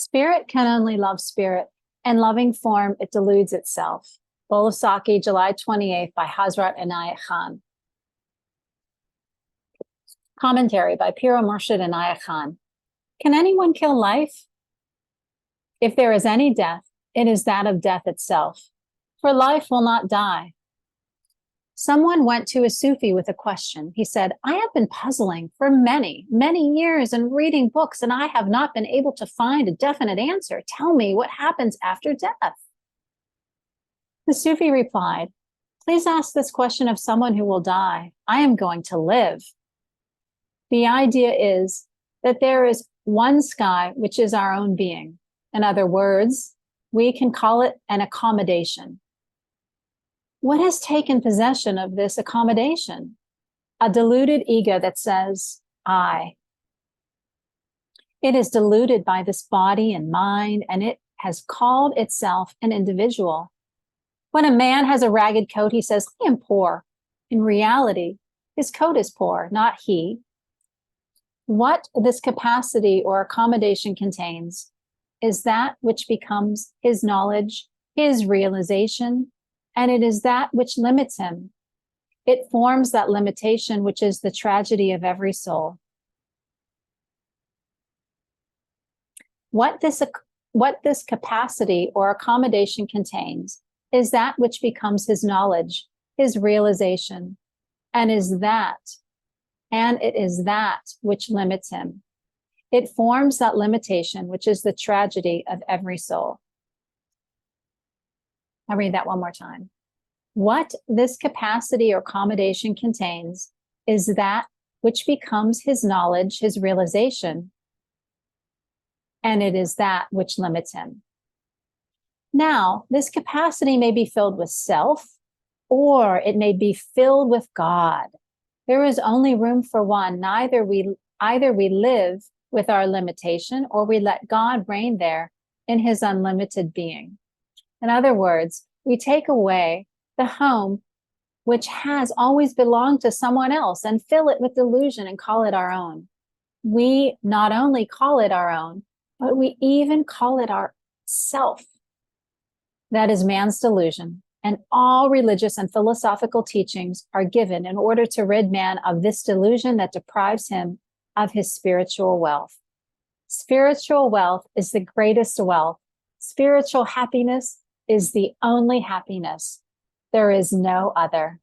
Spirit can only love spirit. In loving form, it deludes itself. Bowl of Saki, July 28th, by Hazrat Inayat Khan. Commentary by Piro Murshid Inayat Khan. Can anyone kill life? If there is any death, it is that of death itself, for life will not die. Someone went to a Sufi with a question. He said, I have been puzzling for many, many years and reading books, and I have not been able to find a definite answer. Tell me what happens after death. The Sufi replied, please ask this question of someone who will die. I am going to live. The idea is that there is one sky, which is our own being. In other words, we can call it an accommodation. What has taken possession of this accommodation? A deluded ego that says, I. It is deluded by this body and mind, and it has called itself an individual. When a man has a ragged coat, he says, I am poor. In reality, his coat is poor, not he. What this capacity or accommodation contains is that which becomes his knowledge, his realization, and it is that which limits him. It forms that limitation, which is the tragedy of every soul. What this capacity or accommodation contains is that which becomes his knowledge, his realization, and it is that which limits him. It forms that limitation, which is the tragedy of every soul. I'll read that one more time. What this capacity or accommodation contains is that which becomes his knowledge, his realization, and it is that which limits him. Now, this capacity may be filled with self, or it may be filled with God. There is only room for one. Either we live with our limitation, or we let God reign there in his unlimited being. In other words, we take away the home which has always belonged to someone else and fill it with delusion and call it our own. We not only call it our own, but we even call it our self. That is man's delusion, and all religious and philosophical teachings are given in order to rid man of this delusion that deprives him of his spiritual wealth. Spiritual wealth is the greatest wealth. Spiritual happiness is the only happiness. There is no other.